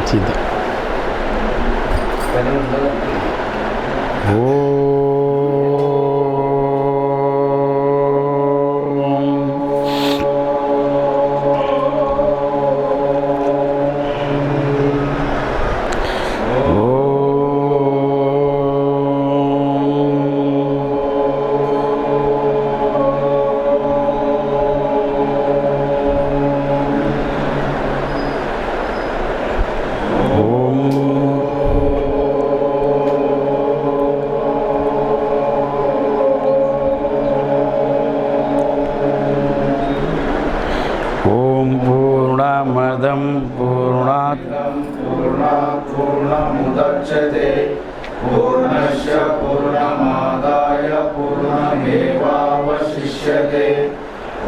सीधा पूर्णमुदच्यते पूर्णस्य पूर्णमादाय पूर्णमेवावशिष्यते।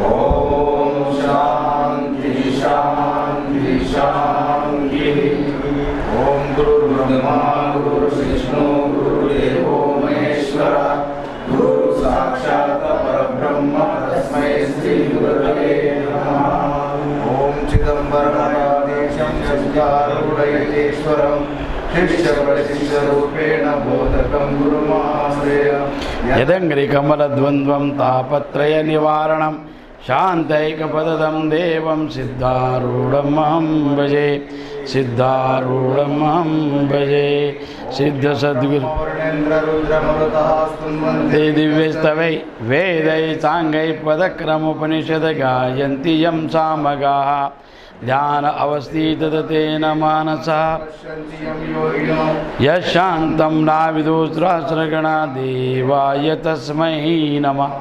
ओम शांति शांति शांति। ओम गुरुर्ब्रह्मा गुरुर्विष्णु गुरुर्देवो महेश्वरः गुरु साक्षात् परब्रह्म तस्मै श्री गुरवे नमः। ओम चिदंबरमहादेशं सत्यारूढयतेश्वरं शिष्यप्रशिष्यरूपेण बोधकं गुरुमाश्रयम्। यदङ्घ्रिकमलद्वन्द्वं तापत्रयनिवारणं शान्तैकपदं देवं सिद्धारूढमहं भजे सिद्धारूढमहं भजे। सिद्धसद्गुरु ते दिव्यस्तवै वेदै साङ्गै पदक्रमोपनिषद गायन्ति यं सामगाः ध्यान अवस्थिततेन मानसः यशान्तं नाविदुस्रास्रगणा देवाय तस्मै नमः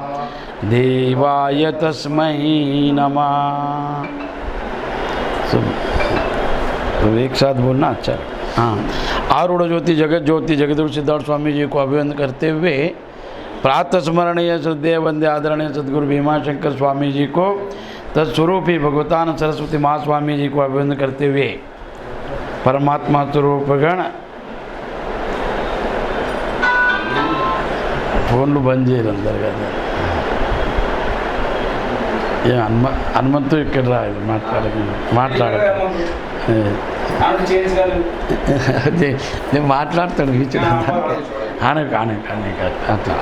देवाय तस्मै नमः। तो एक साथ बोलना अच्छा। हाँ, आरूढ़ ज्योति जगत ज्योति जगदगुरु सिद्धार्थ स्वामी जी को अभिवंदन करते हुए प्रातः स्मरणीय श्रद्धेय वंदे आदरणीय सद्गुरु भीमाशंकर स्वामी जी को तत्स्वरूपी भगवतान सरस्वती महास्वामी जी को अभिवंदन करते हुए परमात्मा स्वरूप गण फोन बंद अंदर ये हनुमंत ఇక్కడ రాదు మాట్లాడకు నేను మాట్లాడతాను ఇచ్చిన ఆనే కానీ అట్లా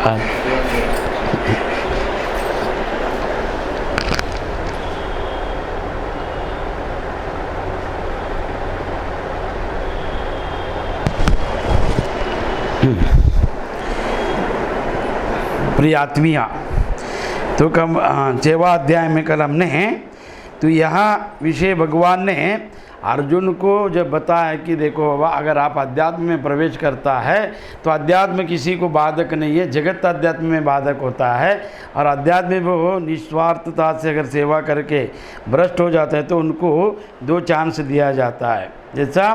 प्रिय आत्मीय तो कम 6वां अध्याय में कल हमने तो यहाँ विषय भगवान ने अर्जुन को जब बताया कि देखो बाबा अगर आप अध्यात्म में प्रवेश करता है तो अध्यात्म किसी को बाधक नहीं है, जगत अध्यात्म में बाधक होता है। और अध्यात्म में वो निस्वार्थता से अगर सेवा करके भ्रष्ट हो जाता है तो उनको 2 चांस दिया जाता है। जैसा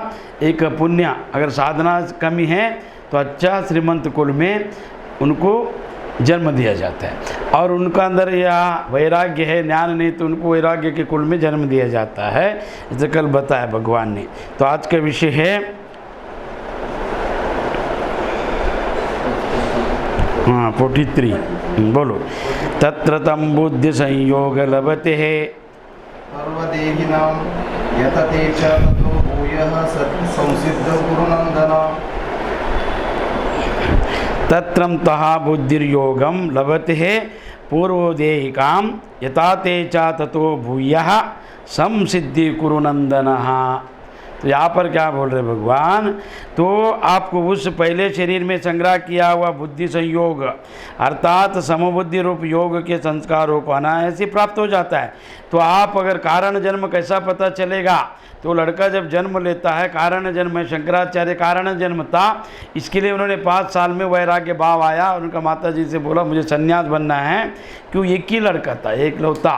एक पुण्य अगर साधना कमी है तो अच्छा श्रीमंत कुल में उनको जन्म दिया जाता है, और उनका अंदर यह वैराग्य है ज्ञान नहीं तो उनको वैराग्य के कुल में जन्म दिया जाता है। इसे कल बताया भगवान ने। तो आज का विषय है हाँ 43 बोलो। तत्र तं बुद्धि संयोग लभते है सर्वदेहिनां यतते च ततो भूयः संसिद्ध गुरुनंदन। तत्रं तः बुद्धिर्योगं लभते है पूर्वोदेहिकां यथा ते च ततो भूयः संसिद्धि कुरुनंदनः। तो यहाँ पर क्या बोल रहे भगवान, तो आपको उस पहले शरीर में संग्रह किया हुआ बुद्धि संयोग अर्थात समबुद्धि रूप योग के संस्कारों को अनायास ही प्राप्त हो जाता है। तो आप अगर कारण जन्म कैसा पता चलेगा, तो लड़का जब जन्म लेता है कारण जन्म है, शंकराचार्य कारण जन्म था, इसके लिए उन्होंने 5 साल में वैराग्य भाव आया और उनका माता जी से बोला मुझे सन्यास बनना है, क्यों एक ही लड़का था एक लौता,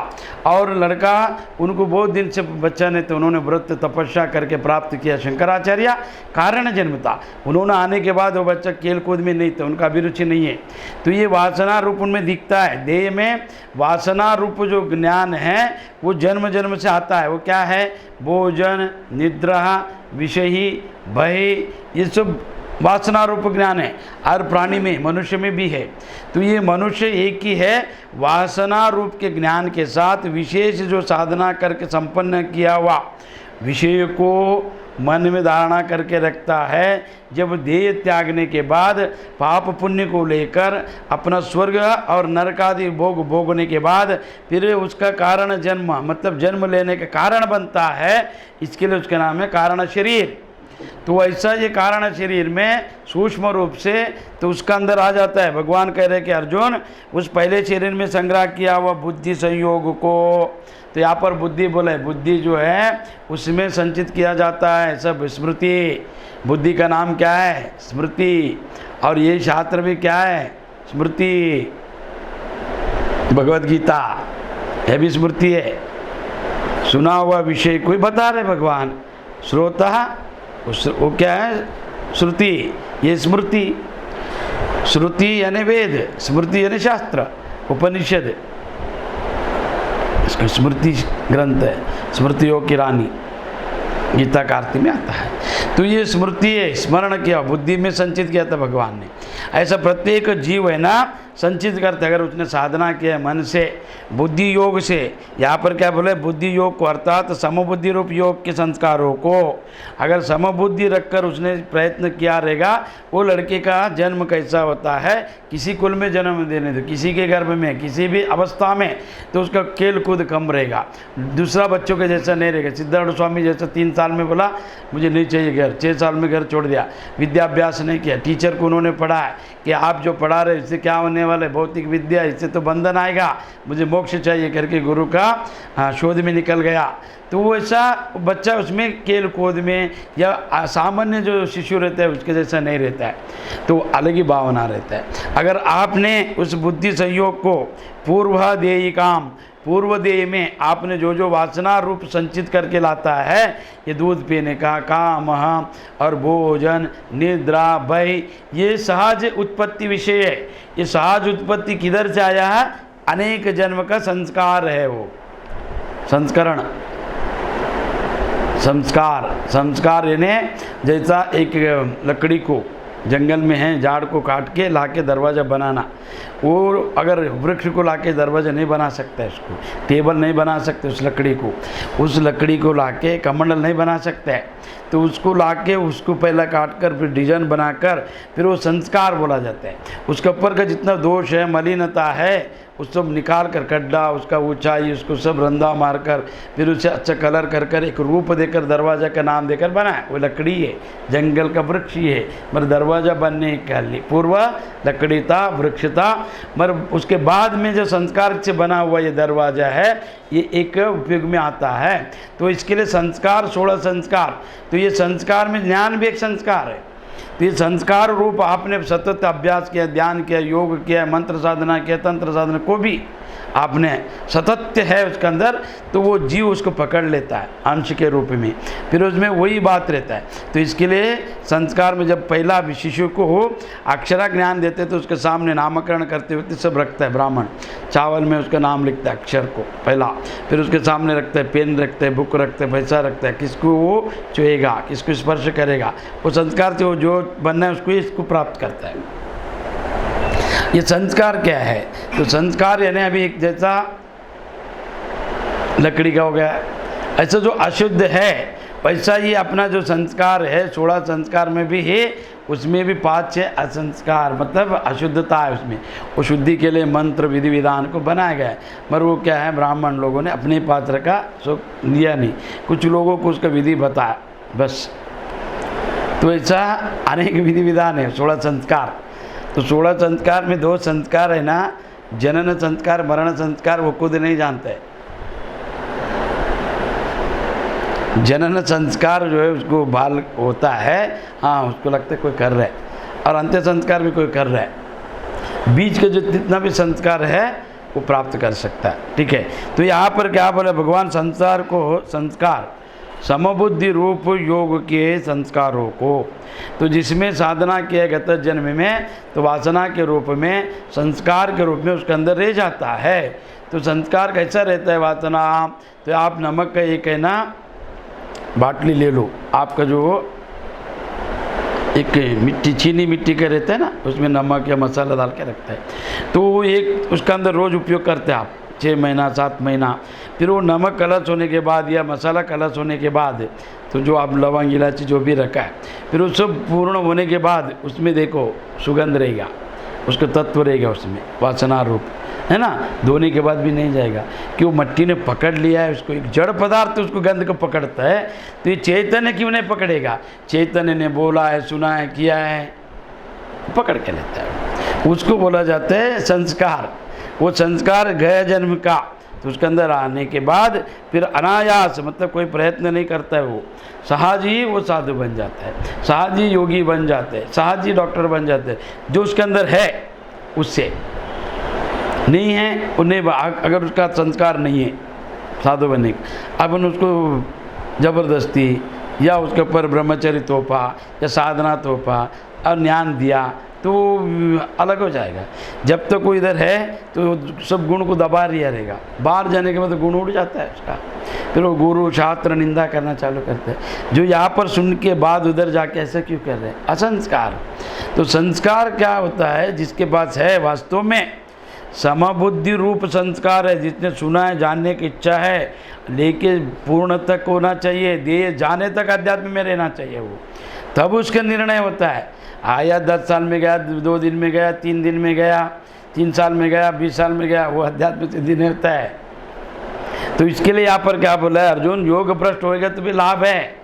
और लड़का उनको बहुत दिन से बच्चा नहीं, तो उन्होंने व्रत तपस्या करके प्राप्त किया। शंकराचार्य कारण जन्म था, उन्होंने आने के बाद वो बच्चा खेल कूद में नहीं था, उनका अभिरुचि नहीं है। तो ये वासना रूप उनमें दिखता है, देह में वासना रूप जो ज्ञान है वो जन्म जन्म से आता है। वो क्या है, भोजन निद्रा विषयी भय, ये सब वासना रूप ज्ञान है। हर प्राणी में मनुष्य में भी है। तो ये मनुष्य एक ही है, वासना रूप के ज्ञान के साथ विशेष जो साधना करके संपन्न किया हुआ विषय को मन में धारणा करके रखता है। जब देह त्यागने के बाद पाप पुण्य को लेकर अपना स्वर्ग और नरक आदि भोग भोगने के बाद फिर उसका कारण जन्म, मतलब जन्म लेने का कारण बनता है, इसके लिए उसका नाम है कारण शरीर। तो ऐसा ये कारण शरीर में सूक्ष्म रूप से तो उसका अंदर आ जाता है। भगवान कह रहे कि अर्जुन उस पहले शरीर में संग्रह किया हुआ बुद्धि संयोग को, तो यहाँ पर बुद्धि बोले, बुद्धि जो है उसमें संचित किया जाता है सब स्मृति। बुद्धि का नाम क्या है? स्मृति। और ये शास्त्र भी क्या है? स्मृति। भगवत गीता यह भी स्मृति है, सुना हुआ विषय कोई बता रहे भगवान। श्रोता वो क्या है? श्रुति। ये स्मृति। श्रुति यानी वेद, स्मृति यानी शास्त्र, उपनिषद, इसका स्मृति ग्रंथ है। स्मृतियों की रानी गीता कार्तिक में आता है। तो ये स्मृति है, स्मरण किया, बुद्धि में संचित किया था भगवान ने। ऐसा प्रत्येक जीव है ना संचित करते, अगर उसने साधना किया मन से, बुद्धि योग से। यहाँ पर क्या बोले? बुद्धि योग को, अर्थात समबुद्धि रूप योग के संस्कारों को अगर समबुद्धि रखकर उसने प्रयत्न किया रहेगा, वो लड़के का जन्म कैसा होता है, किसी कुल में जन्म देने दो, किसी के गर्भ में, किसी भी अवस्था में, तो उसका खेल कूद कम रहेगा, दूसरा बच्चों के जैसा नहीं रहेगा। सिद्धार्थ स्वामी जैसा 3 साल में बोला मुझे नहीं चाहिए घर, 6 साल में घर छोड़ दिया, विद्याभ्यास नहीं किया। टीचर को उन्होंने पढ़ा है कि आप जो पढ़ा रहे इससे क्या होने वाला है, भौतिक विद्या, इससे तो बंधन आएगा, मुझे मोक्ष चाहिए करके गुरु का शोध में निकल गया। तो वो ऐसा बच्चा उसमें खेल कूद में या सामान्य जो शिशु रहता है उसके जैसा नहीं रहता है, तो अलग ही भावना रहता है। अगर आपने उस बुद्धि संयोग को पूर्वदेयी काम, पूर्वदेय में आपने जो जो वासना रूप संचित करके लाता है, ये दूध पीने का काम और भोजन, निद्रा, भय, ये सहज उत्पत्ति विषय है। ये सहज उत्पत्ति किधर से आया है? अनेक जन्म का संस्कार है। वो संस्करण, संस्कार यानी जैसा एक लकड़ी को जंगल में है, झाड़ को काट के लाके दरवाज़ा बनाना, वो अगर वृक्ष को लाके दरवाज़ा नहीं बना सकता है, उसको टेबल नहीं बना सकते, उस लकड़ी को लाके कमंडल नहीं बना सकता है, तो उसको लाके उसको पहला काट कर फिर डिजाइन बनाकर फिर वो संस्कार बोला जाता है। उसके ऊपर का जितना दोष है, मलिनता है, उस सब निकाल कर, गड्ढा उसका ऊंचाई, उसको सब रंधा मारकर फिर उसे अच्छा कलर कर कर एक रूप देकर दरवाज़ा का नाम देकर बनाए। वो लकड़ी है, जंगल का वृक्ष ही है, मगर दरवाज़ा बनने के लिए पूर्व लकड़ी था, वृक्ष था, मगर उसके बाद में जो संस्कार से बना हुआ ये दरवाज़ा है, ये एक उपयोग में आता है। तो इसके लिए संस्कार, 16 संस्कार। तो ये संस्कार में ज्ञान भी एक संस्कार है। तो ये संस्कार रूप आपने सतत अभ्यास किया, ध्यान किया, योग किया, मंत्र साधना किया, तंत्र साधना को भी आपने सतत है उसके अंदर, तो वो जीव उसको पकड़ लेता है अंश के रूप में, फिर उसमें वही बात रहता है। तो इसके लिए संस्कार में जब पहला शिशु को अक्षरा ज्ञान देते तो उसके सामने नामकरण करते वक्त सब रखता है ब्राह्मण, चावल में उसका नाम लिखता है अक्षर को पहला, फिर उसके सामने रखता है पेन रखता है, बुक रखता है, पैसा रखता है, किसको वो छुएगा, किसको स्पर्श करेगा, वो संस्कार से वो जो बनना है उसको इसको प्राप्त करता है। ये संस्कार क्या है? तो संस्कार यानी अभी एक जैसा लकड़ी का हो गया, ऐसा जो अशुद्ध है वैसा ही अपना जो संस्कार है, 16 संस्कार में भी है, उसमें भी 5-6 असंस्कार, मतलब अशुद्धता है उसमें। वो शुद्धि के लिए मंत्र विधि विधान को बनाया गया है, मगर वो क्या है, ब्राह्मण लोगों ने अपने पात्र का सो लिया नहीं, कुछ लोगों को उसका विधि बताया बस। तो ऐसा अनेक विधि विधान है, 16 संस्कार। तो 16 संस्कार में 2 संस्कार है ना, जनन संस्कार, मरण संस्कार, वो खुद नहीं जानते। जनन संस्कार जो है उसको बाल होता है, हाँ उसको लगता है कोई कर रहा है, और अंत्य संस्कार भी कोई कर रहा है। बीच का जो जितना भी संस्कार है वो प्राप्त कर सकता है, ठीक है। तो यहाँ पर क्या बोले भगवान, संसार को संस्कार, समबुद्धि रूप योग के संस्कारों को, तो जिसमें साधना किया गत जन्म में तो वासना के रूप में, संस्कार के रूप में उसके अंदर रह जाता है। तो संस्कार कैसा रहता है वासना? तो आप नमक का एक है ना बाटली ले लो, आपका जो एक मिट्टी, चीनी मिट्टी का रहता है ना, उसमें नमक या मसाला डाल के रखता है, तो वो एक उसका अंदर रोज़ उपयोग करते हैं आप, 6 महीना 7 महीना, फिर वो नमक कलश होने के बाद या मसाला कलश होने के बाद, तो जो आप लौंग इलायची जो भी रखा है, फिर वो सब पूर्ण होने के बाद उसमें देखो सुगंध रहेगा, उसका तत्व रहेगा उसमें, वासना रूप, है ना। धोने के बाद भी नहीं जाएगा कि वो मिट्टी ने पकड़ लिया है उसको, एक जड़ पदार्थ उसको गंध को पकड़ता है, तो ये चैतन्य क्यों नहीं पकड़ेगा? चैतन्य ने बोला है, सुना है, किया है, पकड़ के लेता है। उसको बोला जाता है संस्कार। वो संस्कार गए जन्म का, तो उसके अंदर आने के बाद फिर अनायास, मतलब कोई प्रयत्न नहीं करता है, वो सहज ही वो साधु बन जाता है, सहज ही योगी बन जाते हैं, सहज ही डॉक्टर बन जाते हैं। जो उसके अंदर है उससे नहीं है, उन्हें अगर उसका संस्कार नहीं है साधु बनने, अब उसको ज़बरदस्ती या उसके ऊपर ब्रह्मचर्य तोहफा या साधना तोहफा और ज्ञान दिया तो अलग हो जाएगा। जब तक वो इधर है तो सब गुण को दबा रिया रहेगा, बाहर जाने के बाद तो गुण उड़ जाता है उसका, फिर वो गुरु शास्त्र निंदा करना चालू करते हैं। जो यहाँ पर सुन के बाद उधर जाके ऐसा क्यों कर रहे हैं? असंस्कार। तो संस्कार क्या होता है? जिसके पास है वास्तव में समबुद्धि रूप संस्कार है, जिसने सुना है, जानने की इच्छा है, लेके पूर्ण तक होना चाहिए, दे जाने तक अध्यात्म में रहना चाहिए वो, तब उसका निर्णय होता है। आया 10 साल में गया, 2 दिन में गया, 3 दिन में गया, 3 साल में गया, 20 साल में गया, वो अध्यात्म सिद्धि नहीं होता है। तो इसके लिए यहाँ पर क्या बोला है अर्जुन? योग भ्रष्ट होएगा तो भी लाभ है,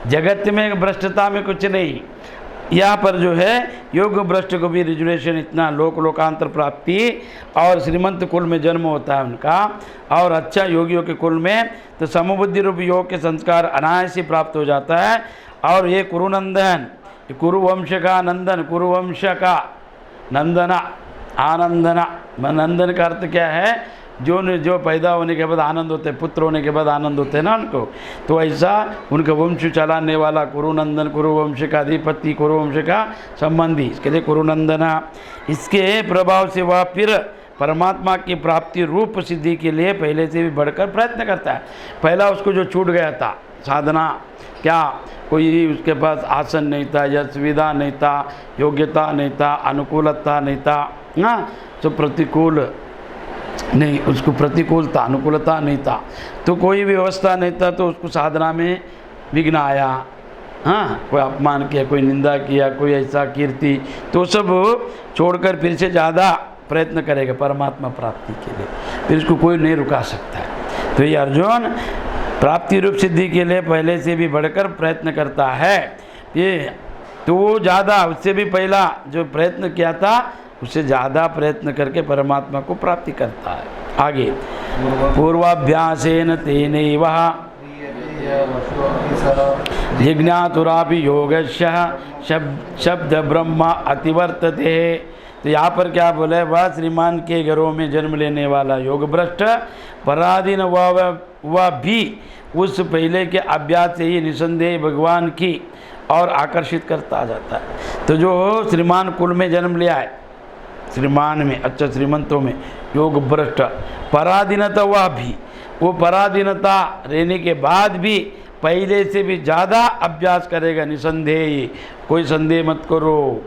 जगत में भ्रष्टता में कुछ नहीं। यहाँ पर जो है योग भ्रष्ट को भी रिजर्वेशन इतना, लोकांतर प्राप्ति और श्रीमंत कुल में जन्म होता है उनका, और अच्छा योगियों के कुल में तो समबुद्धि रूप योग के संस्कार अनायास ही प्राप्त हो जाता है। और ये कुरुनंदन, कुरुवंश का नंदन, कुरुवंश का नंदना, आनंदना, नंदन का अर्थ क्या है? जो पैदा होने के बाद आनंद होते हैं, पुत्र होने के बाद आनंद होते हैं ना उनको, तो ऐसा उनका वंश चलाने वाला कुरुनंदन, कुरुवंश का अधिपति, कुरुवंश का संबंधी, इसके लिए कुरुनंदना। इसके प्रभाव से वह फिर परमात्मा की प्राप्ति रूप सिद्धि के लिए पहले से भी बढ़कर प्रयत्न करता है। पहला उसको जो छूट गया था साधना, क्या कोई उसके पास आसन नहीं था, या सुविधा नहीं था, योग्यता नहीं था, अनुकूलता नहीं था, ना, तो प्रतिकूल नहीं, उसको प्रतिकूलता अनुकूलता नहीं था, तो कोई व्यवस्था नहीं था, तो उसको साधना में विघ्न आया। हाँ, कोई अपमान किया, कोई निंदा किया, कोई ऐसा कीर्ति, तो सब छोड़कर फिर से ज़्यादा प्रयत्न करेगा परमात्मा प्राप्ति के लिए, फिर इसको कोई नहीं रुका सकता है। तो ये अर्जुन प्राप्ति रूप सिद्धि के लिए पहले से भी बढ़कर प्रयत्न करता है। ये तो वो ज़्यादा, उससे भी पहला जो प्रयत्न किया था उससे ज़्यादा प्रयत्न करके परमात्मा को प्राप्ति करता है। आगे पूर्वाभ्यासेन तेनैव जिज्ञातुरापि योगस्य शब्द ब्रह्म अतिवर्तते। तो यहाँ पर क्या बोले? वह श्रीमान के घरों में जन्म लेने वाला योग भ्रष्ट पराधीन वह भी उस पहले के अभ्यास से ही निसंदेह भगवान की और आकर्षित करता आ जाता है। तो जो श्रीमान कुल में जन्म लिया है, श्रीमान में, अच्छा श्रीमंतों में योग भ्रष्ट पराधीनता, वह भी वो पराधीनता रहने के बाद भी पहले से भी ज़्यादा अभ्यास करेगा निसंदेह, कोई संदेह मत करो।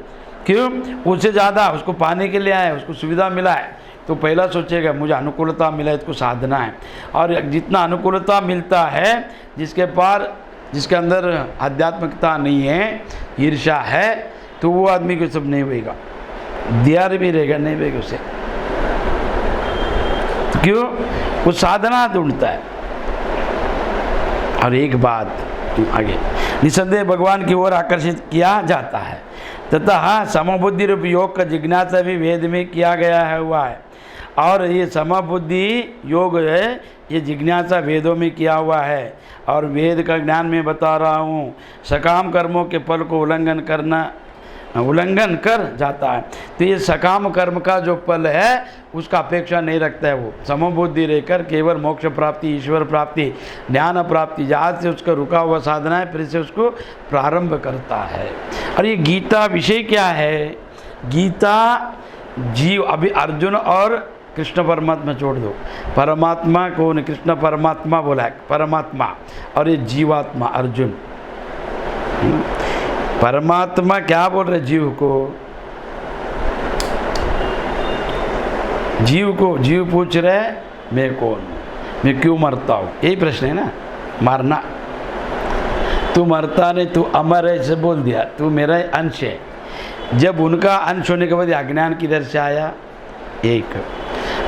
क्यों? उससे ज़्यादा उसको पाने के लिए आया, उसको सुविधा मिला है, तो पहला सोचेगा मुझे अनुकूलता मिला है, इसको साधना है। और जितना अनुकूलता मिलता है, जिसके अंदर आध्यात्मिकता नहीं है, ईर्ष्या है, तो वो आदमी को सब नहीं होएगा, दियार भी रहेगा, नहीं रहेगा उसे। तो क्यों? वो साधना ढूंढता है। और एक बात आगे, निसंदेह भगवान की ओर आकर्षित किया जाता है, तथा समबुद्धि रूप योग का जिज्ञासा भी वेद में किया गया है हुआ है। और ये समबुद्धि योग है, ये जिज्ञासा वेदों में किया हुआ है, और वेद का ज्ञान मैं बता रहा हूँ। सकाम कर्मों के फल को उल्लंघन कर जाता है, तो ये सकाम कर्म का जो फल है उसका अपेक्षा नहीं रखता है। वो समबुद्धि रहकर केवल मोक्ष प्राप्ति, ईश्वर प्राप्ति, ज्ञान प्राप्ति, जहाँ से उसका रुका हुआ साधना है, फिर से उसको प्रारंभ करता है। और ये गीता विषय क्या है? गीता जीव, अभी अर्जुन और कृष्ण परमात्मा छोड़ दो, परमात्मा कौन? कृष्ण परमात्मा बोला है, परमात्मा, और ये जीवात्मा अर्जुन। परमात्मा क्या बोल रहे? जीव को जीव पूछ रहे मैं कौन हूँ, मैं क्यों मरता हूँ, यही प्रश्न है ना। मारना, तू मरता नहीं, तू अमर है, ऐसे बोल दिया, तू मेरा अंश है। जब उनका अंश होने के बाद अज्ञान किधर से आया? एक।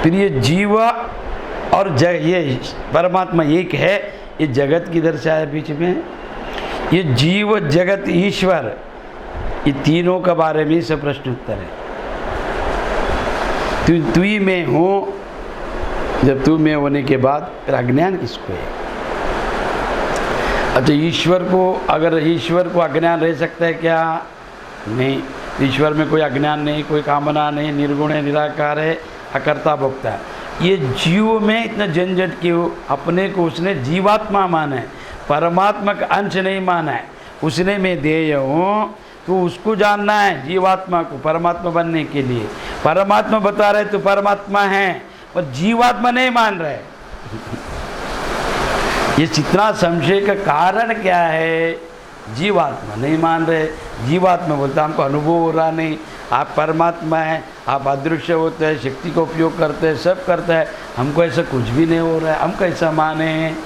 फिर ये जीव और ये परमात्मा एक है, ये जगत किधर से आया बीच में? ये जीव, जगत, ईश्वर, ये तीनों के बारे में सब प्रश्न उत्तर है। तू ही मैं हूँ, जब तू मैं होने के बाद फिर अज्ञान किसको है? अच्छा, ईश्वर को, अगर ईश्वर को अज्ञान रह सकता है क्या? नहीं, ईश्वर में कोई अज्ञान नहीं, कोई कामना नहीं, निर्गुण है, निराकार है, अकर्ता भोक्ता है। ये जीव में इतना झंझट क्यों? अपने को उसने जीवात्मा माना है, परमात्मा का अंश नहीं माना है। उसने मैं देय हूँ, तो उसको जानना है, जीवात्मा को, परमात्मा बनने के लिए। परमात्मा बता रहे तो परमात्मा है, पर जीवात्मा नहीं मान रहे। ये जितना संशय का कारण क्या है? जीवात्मा नहीं मान रहे। जीवात्मा बोलता हमको अनुभव हो रहा नहीं, आप परमात्मा हैं, आप अदृश्य होते हैं, शक्ति का उपयोग करते हैं, सब करते हैं, हमको ऐसा कुछ भी नहीं हो रहा है, हम कैसा माने हैं?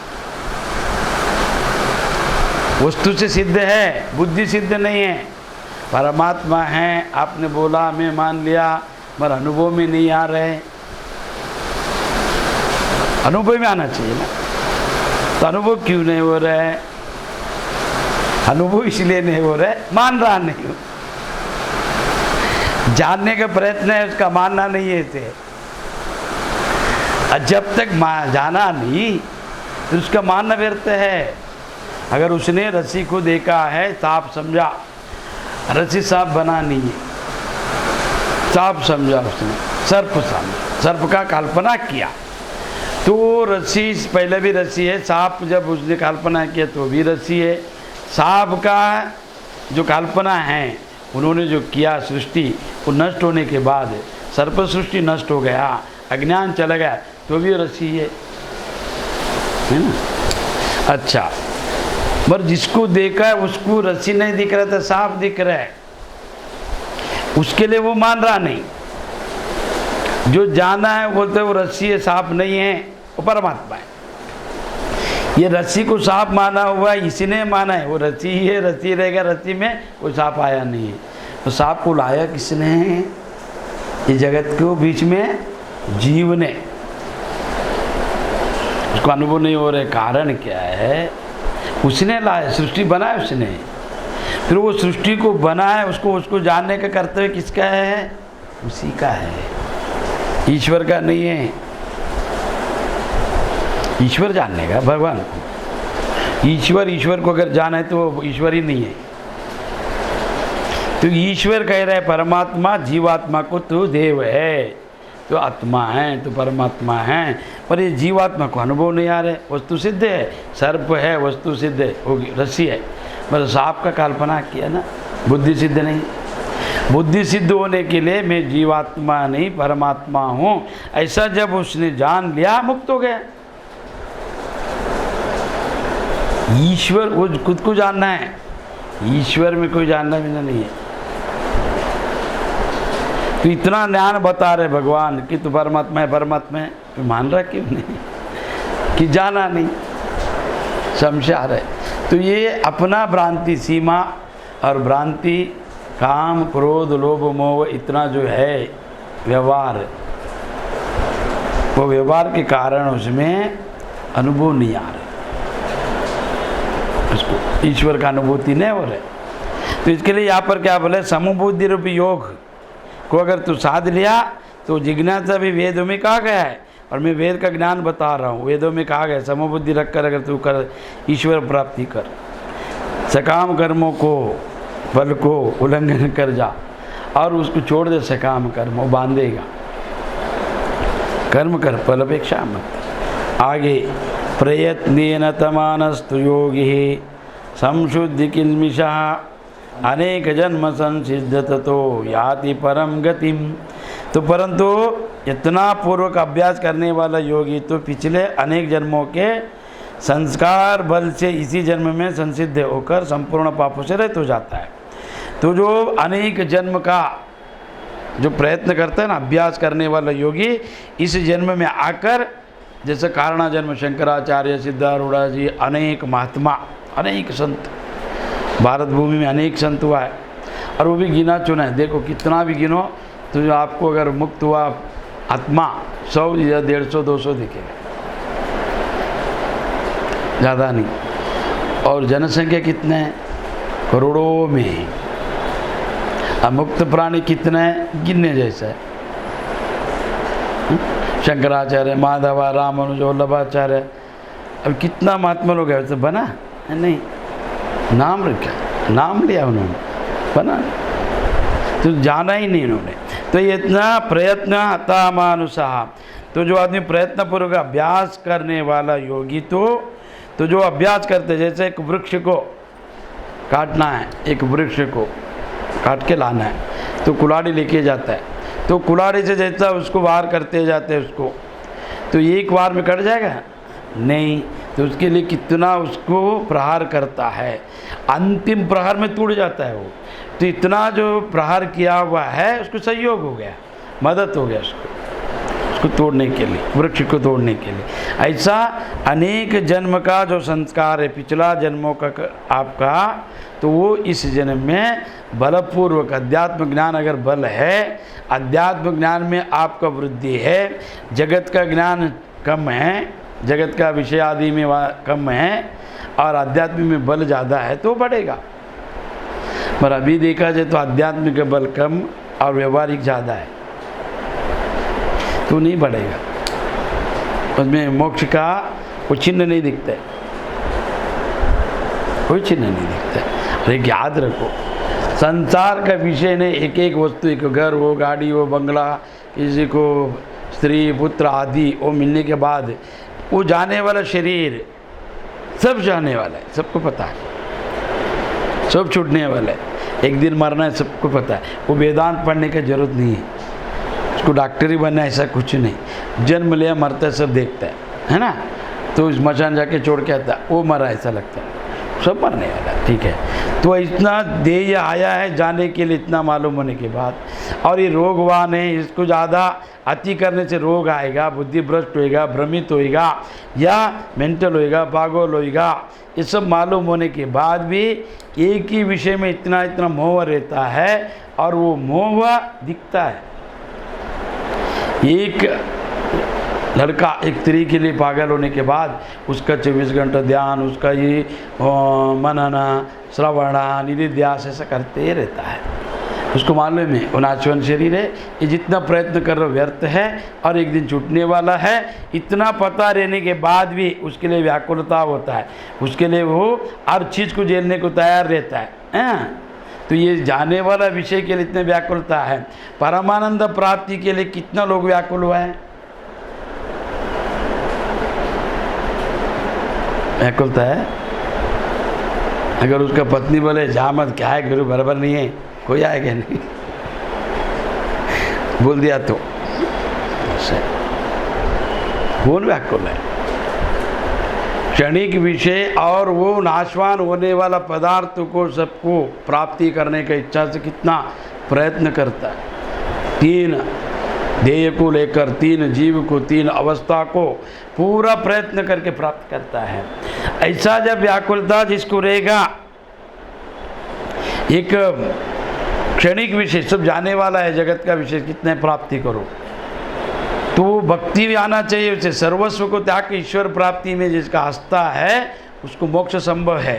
वस्तु से सिद्ध है, बुद्धि सिद्ध नहीं है। परमात्मा है, आपने बोला, मैं मान लिया, मगर अनुभव में नहीं आ रहे। अनुभव में आना चाहिए ना, तो अनुभव क्यों नहीं हो रहा है? अनुभव इसलिए नहीं हो रहा है, मान रहा नहीं हूँ। जानने का प्रयत्न है, उसका मानना नहीं है इसे। जब तक जाना नहीं तो उसका मानना व्यर्थ है। अगर उसने रस्सी को देखा है, सांप समझा, रस्सी सांप बना नहीं है, सांप समझा उसने, सर्प समझा, सर्प का कल्पना किया, तो रस्सी पहले भी रस्सी है। सांप जब उसने कल्पना किया तो भी रस्सी है। सांप का जो कल्पना है, उन्होंने जो किया सृष्टि, वो नष्ट होने के बाद सर्प सृष्टि नष्ट हो गया, अज्ञान चला गया, तो भी रस्सी है ना। अच्छा, पर जिसको देखा है उसको रस्सी नहीं दिख रहा था, सांप दिख रहा है, उसके लिए वो मान रहा नहीं। जो जाना है बोलते वो रस्सी है, सांप नहीं है, वो परमात्मा है। ये रस्सी को सांप माना हुआ है, इसी ने माना है, वो रस्सी ही है, रस्सी रहेगा, रस्सी में कोई सांप आया नहीं है। तो सांप को लाया किसने? ये जगत के बीच में जीव ने। उसको अनुभव नहीं हो रहा, कारण क्या है? उसने लाया, सृष्टि बनाया उसने, फिर वो सृष्टि को बनाया, उसको जानने का कर्तव्य किसका है? उसी का है, ईश्वर का नहीं है। ईश्वर जानने का, भगवान को। ईश्वर को अगर जाना है तो वो ईश्वर ही नहीं है। तो ईश्वर कह रहा है परमात्मा जीवात्मा को, तो देव है, तो आत्मा है, तो परमात्मा है, पर ये जीवात्मा को अनुभव नहीं आ रहे। वस्तु सिद्ध है, सर्प है, वस्तु सिद्ध है, होगी, रस्सी है, पर सांप का कल्पना किया ना, बुद्धि सिद्ध नहीं। बुद्धि सिद्ध होने के लिए मैं जीवात्मा नहीं परमात्मा हूँ, ऐसा जब उसने जान लिया, मुक्त हो गया। ईश्वर, वो खुद को जानना है, ईश्वर में कोई जानना बिना नहीं है। तो इतना ज्ञान बता रहे भगवान कि तू परमात्मा है, परमात्मा है, तो मान रहा क्यों नहीं? कि जाना नहीं, संशय आ रहा है। तो ये अपना भ्रांति सीमा और भ्रांति, काम, क्रोध, लोभ, मोह, इतना जो है व्यवहार, वो व्यवहार के कारण उसमें अनुभव नहीं आ रहा, उसको ईश्वर का अनुभूति नहीं हो रहा। तो इसके लिए यहाँ पर क्या बोले? समबुद्धि रूपी योग को अगर तू साध लिया तो जिज्ञासा भी वेदों में कहा गया है, और मैं वेद का ज्ञान बता रहा हूँ। वेदों में कहा गया समबुद्धि रखकर अगर तू कर, ईश्वर प्राप्ति कर, सकाम कर्मों को, फल को उल्लंघन कर जा, और उसको छोड़ दे सकाम कर्म, वो बांधेगा। कर्म कर, फल अपेक्षा मत। आगे प्रयत्नेन तमानस्तु योगी संशुद्धि किल्मिषः अनेक जन्म संसिद्ध ततो याति परम गतिम। तो परंतु इतना पूर्वक अभ्यास करने वाला योगी तो पिछले अनेक जन्मों के संस्कार बल से इसी जन्म में संसिद्ध होकर संपूर्ण पापों से रहित हो जाता है। तो जो अनेक जन्म का जो प्रयत्न करता है ना, अभ्यास करने वाला योगी, इस जन्म में आकर जैसे कारणा जन्म शंकराचार्य, सिद्धारूढ़ा जी, अनेक महात्मा, अनेक संत, भारत भूमि में अनेक संत हुआ है और वो भी गिना चुना है। देखो कितना भी गिनो तो जो आपको अगर मुक्त हुआ आत्मा 100 या 150 200 दिखेगा, ज़्यादा नहीं। और जनसंख्या कितने हैं? करोड़ों में है। अब मुक्त प्राणी कितने हैं? गिनने जैसा है। शंकराचार्य, माधवा, रामानुज, वल्लभाचार्य, अब कितना महात्मा लोग है, तो बना नहीं, नाम रखा, नाम लिया उन्होंने, बना तो जाना ही नहीं उन्होंने। तो ये इतना प्रयत्न हता मानुषा, तो जो आदमी प्रयत्न पूर्वक अभ्यास करने वाला योगी, तो जो अभ्यास करते, जैसे एक वृक्ष को काटना है, एक वृक्ष को काट के लाना है तो कुल्हाड़ी लेके जाता है, तो कुल्हाड़ी से जैसा उसको वार करते जाते हैं उसको, तो एक बार में कट जाएगा नहीं, तो उसके लिए कितना उसको प्रहार करता है, अंतिम प्रहार में टूट जाता है वो। तो इतना जो प्रहार किया हुआ है उसको सहयोग हो गया, मदद हो गया उसको तोड़ने के लिए, वृक्ष को तोड़ने के लिए। ऐसा अनेक जन्म का जो संस्कार है, पिछला जन्मों का आपका, तो वो इस जन्म में बलपूर्वक अध्यात्म ज्ञान अगर बल है, अध्यात्म ज्ञान में आपका वृद्धि है, जगत का ज्ञान कम है, जगत का विषय आदि में कम है और आध्यात्म में बल ज़्यादा है तो बढ़ेगा। पर अभी देखा जाए तो आध्यात्मिक बल कम और व्यवहारिक ज़्यादा है तो नहीं बढ़ेगा, उसमें मोक्ष का कोई चिन्ह नहीं दिखता है, कोई चिन्ह नहीं दिखता है। और एक याद रखो, संसार का विषय ने एक एक वस्तु, एक घर हो, गाड़ी हो, बंगला, किसी को स्त्री पुत्र आदि, वो मिलने के बाद वो जाने वाला शरीर सब जाने वाला है, सबको पता है, सब छूटने वाला है, एक दिन मरना है, सबको पता है। वो वेदांत पढ़ने की जरूरत नहीं है, उसको डॉक्टरी बनना है ऐसा कुछ नहीं, जन्म लिया मरता है सब देखता है ना, तो स्मशान जाके छोड़ के आता, वो मरा ऐसा लगता है, सब मरने वाला है, ठीक है। तो इतना देय आया है जाने के लिए, इतना मालूम होने के बाद, और ये रोगवान है, इसको ज़्यादा अति करने से रोग आएगा, बुद्धि भ्रष्ट होएगा, भ्रमित होएगा या मेंटल होएगा, पागल होएगा, ये सब मालूम होने के बाद भी एक ही विषय में इतना इतना मोह रहता है और वो मोह दिखता है। एक लड़का एक स्त्री के लिए पागल होने के बाद उसका 24 घंटा ध्यान, उसका ये मनन श्रवण निधिध्यास ऐसा करते रहता है, उसको मालूम है वो नाचवन शरीर है, ये जितना प्रयत्न कर रहा व्यर्थ है और एक दिन छूटने वाला है। इतना पता रहने के बाद भी उसके लिए व्याकुलता होता है, उसके लिए वो हर चीज़ को झेलने को तैयार रहता है। तो ये जाने वाला विषय के लिए इतने व्याकुलता है। परमानंद प्राप्ति के लिए कितना लोग व्याकुल हुआ है, व्याकुलता है। अगर उसका पत्नी बोले जा मत, क्या है गुरु बराबर नहीं है, कोई आएगा नहीं, बोल दिया तो कौन व्याकुल है। क्षणिक विषय और वो नाशवान होने वाला पदार्थ को सबको प्राप्ति करने का इच्छा से कितना प्रयत्न करता है। 3 ध्येय को लेकर, 3 जीव को, 3 अवस्था को पूरा प्रयत्न करके प्राप्त करता है। ऐसा जब व्याकुलता जिसको रहेगा, एक क्षणिक विषय सब जाने वाला है, जगत का विषय कितने प्राप्ति करो, तो भक्ति भी आना चाहिए उसे, सर्वस्व को त्याग के ईश्वर प्राप्ति में जिसका आस्था है उसको मोक्ष संभव है।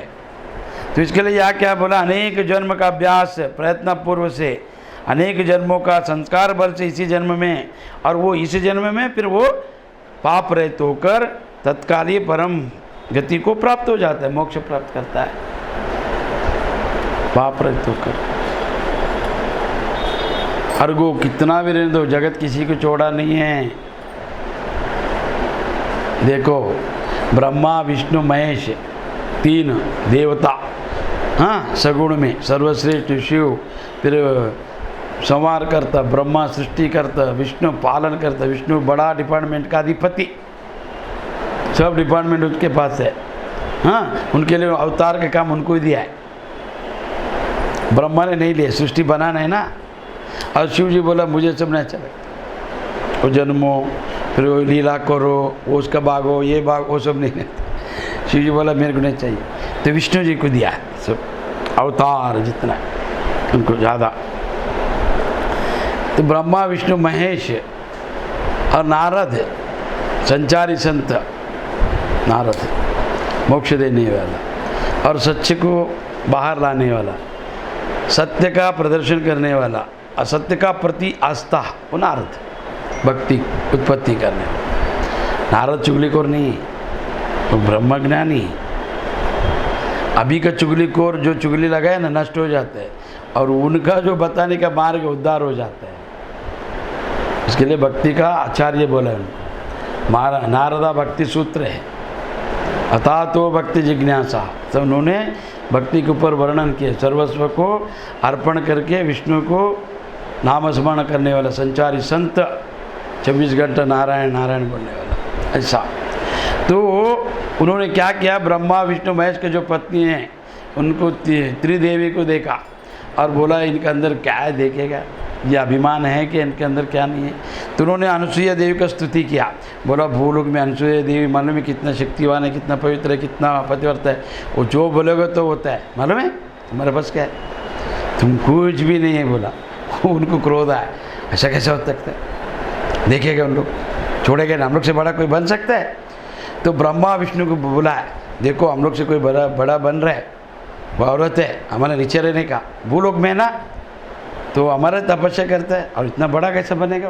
तो इसके लिए यह क्या बोला, अनेक जन्म का अभ्यास प्रयत्न पूर्व से, अनेक जन्मों का संस्कार बल से इसी जन्म में, और वो इसी जन्म में फिर वो पाप रहित होकर तत्कालीय परम गति को प्राप्त हो जाता है, मोक्ष प्राप्त करता है पाप रहित होकर। अर्गो कितना भी रहने दो, जगत किसी को छोड़ा नहीं है। देखो ब्रह्मा विष्णु महेश 3 देवता, हाँ सगुण में सर्वश्रेष्ठ शिव, फिर संवार करता ब्रह्मा, सृष्टि करता विष्णु, पालन करता विष्णु, बड़ा डिपार्टमेंट का अधिपति, सब डिपार्टमेंट उसके पास है। हाँ उनके लिए अवतार का काम उनको ही दिया है, ब्रह्मा ने नहीं लिया, सृष्टि बनाना है ना। और शिव जी बोला मुझे सब नहीं अच्छा लगता, वो जन्मों फिर वो लीला करो, वो उसका भागो, ये भाग, वो सब नहीं लेते। शिव जी बोला मेरे को नहीं चाहिए, तो विष्णु जी को दिया सब अवतार जितना उनको ज़्यादा। तो ब्रह्मा विष्णु महेश और नारद, संचारी संत नारद, मोक्ष देने वाला और सत्य को बाहर लाने वाला, सत्य का प्रदर्शन करने वाला, असत्य का प्रति आस्था, वो नारद, भक्ति उत्पत्ति करने वाला। नारद चुगलीखोर नहीं, वो ब्रह्मज्ञानी। अभी का चुगलीखोर जो चुगली लगाए ना नष्ट हो जाते हैं, और उनका जो बताने का मार्ग उद्धार हो जाता है। इसके लिए भक्ति का आचार्य बोला है उनको, नारदा भक्ति सूत्र है, अथा तो भक्ति जिज्ञासा। तो उन्होंने भक्ति के ऊपर वर्णन किए, सर्वस्व को अर्पण करके विष्णु को नाम स्मरण करने वाला संचारी संत, 24 घंटा नारायण नारायण बोलने वाला, ऐसा। तो उन्होंने क्या किया, ब्रह्मा विष्णु महेश के जो पत्नी हैं उनको त्रिदेवी को देखा और बोला इनके अंदर क्या है, देखेगा ये अभिमान है कि इनके अंदर क्या नहीं है। तो उन्होंने अनुसुईया देवी का स्तुति किया, बोला भूलोक में अनुसुईया देवी मालूम है कितना शक्तिवान है, कितना पवित्र है, कितना पतिव्रत है, वो जो बोलोगे तो होता है, मालूम है तुम्हारे पास क्या है, तुम कुछ भी नहीं है बोला। उनको क्रोध आया, ऐसा कैसे हो सकता है, देखेगा उन लोग, छोड़ेगा ना, हम लोग से बड़ा कोई बन सकता है। तो ब्रह्मा विष्णु को बुलाया, देखो हम लोग से कोई बड़ा बन रहा है, वो औरत है, हमारे नीचे रहने का, भूलोक में ना, तो हमारा तपस्या करता है और इतना बड़ा कैसे बनेगा,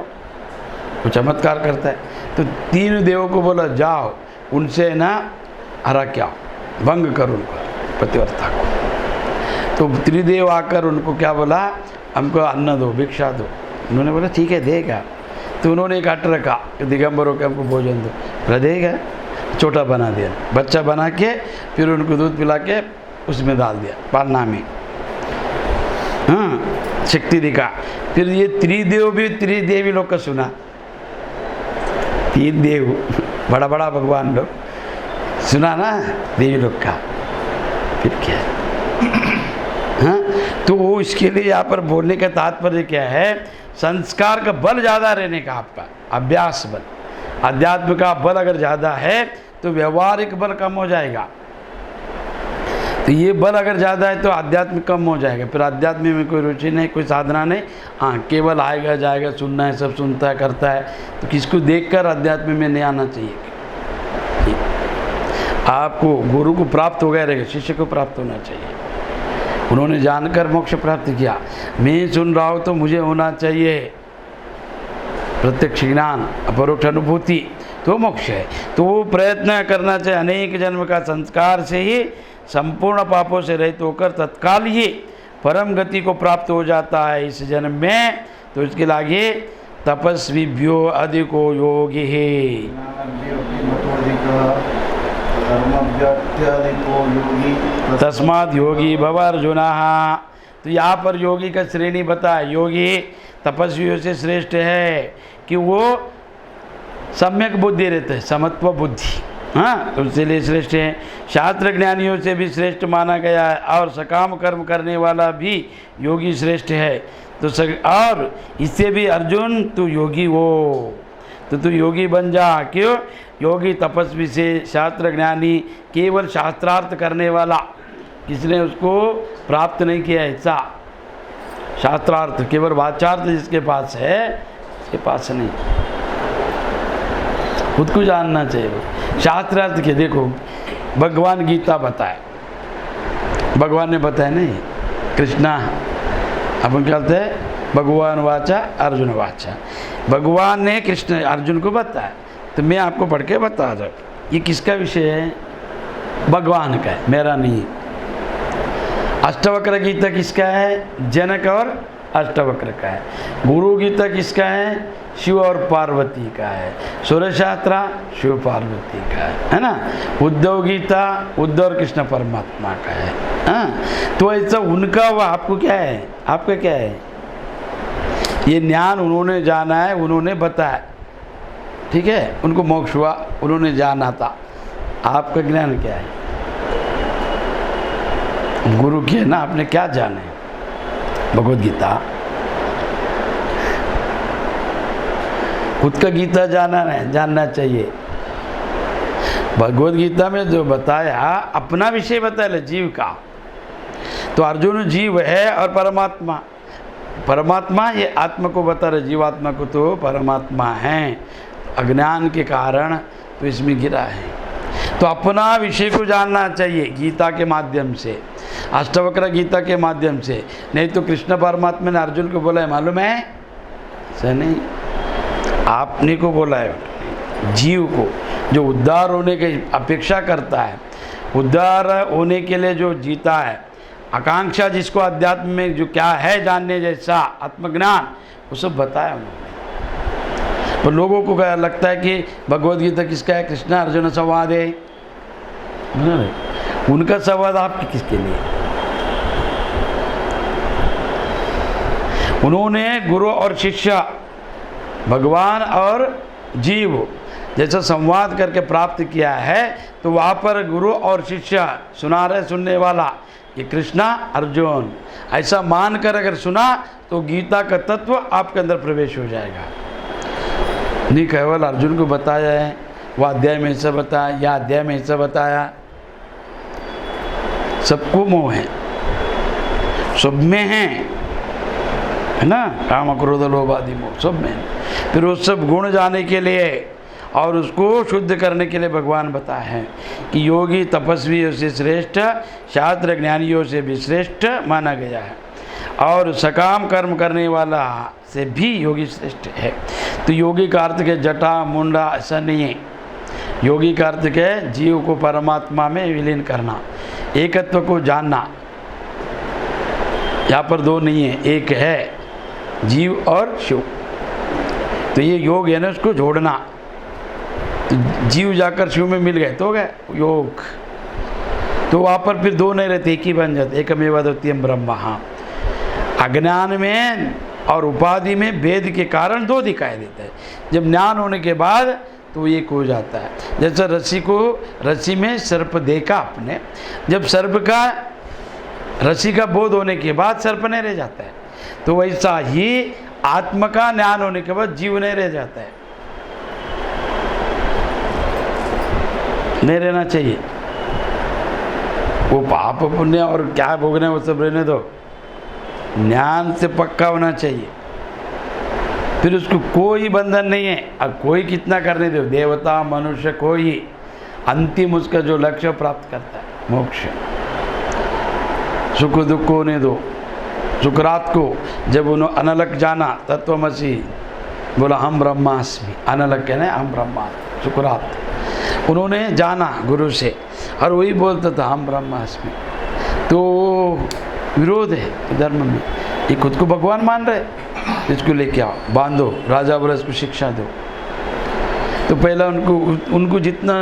वो चमत्कार करता है। तो 3 देवों को बोला जाओ उनसे ना हरा क्या भंग करो उनको पतिव्रता को। तो त्रिदेव आकर उनको क्या बोला, हमको अन्न दो, भिक्षा दो। उन्होंने बोला ठीक है देगा। तो उन्होंने एक हट रखा कि दिगंबर होकर हमको भोजन दो, बोला देगा। छोटा बना दिया, बच्चा बना के फिर उनको दूध पिला के उसमें डाल दिया पालना में, हाँ शक्ति दिखा। फिर ये त्रिदेव भी त्रिदेवी लोग का सुना, 3 देव बड़ा बड़ा भगवान लोग सुना ना देवी लोग का, फिर क्या हाँ। तो वो इसके लिए यहाँ पर बोलने का तात्पर्य क्या है, संस्कार का बल ज़्यादा रहने का, आपका अभ्यास बल, अध्यात्म का बल अगर ज़्यादा है तो व्यवहारिक बल कम हो जाएगा। तो ये बल अगर ज़्यादा है तो आध्यात्म कम हो जाएगा, फिर आध्यात्म में कोई रुचि नहीं, कोई साधना नहीं, हाँ केवल आएगा जाएगा, सुनना है, सब सुनता है करता है। तो किसको देखकर आध्यात्म में नहीं आना चाहिए। आपको गुरु को प्राप्त हो गया रहेगा, शिष्य को प्राप्त होना चाहिए। उन्होंने जानकर मोक्ष प्राप्त किया, मैं सुन रहा हूँ तो मुझे होना चाहिए प्रत्यक्ष ज्ञान, अपरोक्ष अनुभूति, तो मोक्ष है। तो वो प्रयत्न करना चाहिए, अनेक जन्म का संस्कार से ही संपूर्ण पापों से रहित होकर तत्काल ही परम गति को प्राप्त हो जाता है इस जन्म में। तो इसके लागे तपस्वीभ्यो अधिको योगी है, तस्माद योगी भव अर्जुना। तो यहाँ पर योगी का श्रेणी बताया, योगी तपस्वियों से श्रेष्ठ है कि वो सम्यक बुद्धि रहते हैं, समत्व बुद्धि, हाँ तो इसलिए श्रेष्ठ है। शास्त्र ज्ञानियों से भी श्रेष्ठ माना गया है, और सकाम कर्म करने वाला भी योगी श्रेष्ठ है। तो और इससे भी अर्जुन तू योगी हो, तो तू योगी बन जा। क्यों? योगी तपस्वी से शास्त्र ज्ञानी, केवल शास्त्रार्थ करने वाला, किसने उसको प्राप्त नहीं किया ऐसा शास्त्रार्थ, केवल वाचार्थ जिसके पास है उसके पास नहीं, खुद को जानना चाहिए। शास्त्रार्थ के देखो भगवान गीता बताए, भगवान ने बताया नहीं, कृष्णा अपन क्या कहते हैं, भगवान वाचा अर्जुन वाचा। भगवान ने कृष्ण अर्जुन को बताया, तो मैं आपको पढ़ के बता दूँ ये किसका विषय है, भगवान का है, मेरा नहीं। अष्टवक्र गीता किसका है, जनक और अष्टवक्र का है। गुरु गीता किसका है, शिव और पार्वती का है। सूर्यशास्त्र शिव पार्वती का है ना। उद्धव गीता उद्धव और कृष्ण परमात्मा का है, हाँ। तो ऐसा उनका वो आपको क्या है, आपका क्या है, ये ज्ञान उन्होंने जाना है, उन्होंने बताया, ठीक है, उनको मोक्ष हुआ, उन्होंने जाना था। आपका ज्ञान क्या है, गुरु की है ना, आपने क्या जाना है, भगवद गीता। खुद का गीता जानना चाहिए। भगवद गीता में जो बताया अपना विषय बताया जीव का, तो अर्जुन जीव है और परमात्मा, परमात्मा ये आत्मा को बता रहे, जीवात्मा को तो परमात्मा है, अज्ञान के कारण तो इसमें गिरा है। तो अपना विषय को जानना चाहिए गीता के माध्यम से, अष्टावक्र गीता के माध्यम से। नहीं तो कृष्ण परमात्मा ने अर्जुन को बोला है मालूम है, ऐसा नहीं, आपने को बोला है जीव को, जो उद्धार होने की अपेक्षा करता है, उद्धार होने के लिए जो जीता है, आकांक्षा जिसको अध्यात्म में जो क्या है जानने जैसा आत्मज्ञान, वो सब बताया उन्होंने। तो लोगों को क्या लगता है कि भगवद गीता किसका है, कृष्ण अर्जुन संवाद है, उनका संवाद आपके किसके लिए? उन्होंने गुरु और शिष्य, भगवान और जीव जैसा संवाद करके प्राप्त किया है, तो वहाँ पर गुरु और शिष्य सुना रहे, सुनने वाला ये कृष्णा अर्जुन, ऐसा मानकर अगर सुना तो गीता का तत्व आपके अंदर प्रवेश हो जाएगा। नहीं केवल अर्जुन को बताया है, वह अध्याय में ऐसा बताया या अध्याय में ऐसा बताया, सबको मोह है, सब में है ना, काम क्रोध लोभ आदि मोह सब में। फिर वो सब गुण जाने के लिए और उसको शुद्ध करने के लिए भगवान बताए हैं कि योगी तपस्वियों से श्रेष्ठ, शास्त्र ज्ञानियों से भी श्रेष्ठ माना गया है, और सकाम कर्म करने वाला से भी योगी श्रेष्ठ है। तो योगी का अर्थ के जटा मुंडा ऐसा नहीं है, योगी का अर्थ के जीव को परमात्मा में विलीन करना, एकत्व को जानना। यहाँ पर दो नहीं है, एक है जीव और शिव। तो ये योग है ना, उसको जोड़ना। तो जीव जाकर शिव में मिल गए तो हो गए योग। तो वहाँ पर फिर दो नहीं रहते, एक ही बन जाते, एकमेव अद्वितीयम ब्रह्म। हाँ, अज्ञान में और उपाधि में भेद के कारण दो दिखाई देता है, जब ज्ञान होने के बाद तो एक हो जाता है। जैसे रस्सी में सर्प देखा आपने, जब सर्प का रस्सी का बोध होने के बाद सर्प नहीं रह जाता है, तो वैसा ही आत्मा का ज्ञान होने के बाद जीव नहीं रह जाता है, नहीं रहना चाहिए। वो पाप पुण्य और क्या भोगने वो सब रहने दो, ज्ञान से पक्का होना चाहिए। फिर उसको कोई बंधन नहीं है, अब कोई कितना करने दो, देवता मनुष्य कोई, अंतिम उसका जो लक्ष्य प्राप्त करता है मोक्ष। सुख दुख को नहीं दो। सुकरात को जब उन्होंने अनलक जाना, तत्वमसी बोला हम ब्रह्मास्मि, अनलक कहने हम ब्रह्मा, सुकरात उन्होंने जाना गुरु से, और वही बोलता था हम ब्रह्मास्मि। तो विरोध है धर्म में, ये खुद को भगवान मान रहे, इसको लेके आओ, बांधो, राजा बोला इसको शिक्षा दो। तो पहला उनको जितना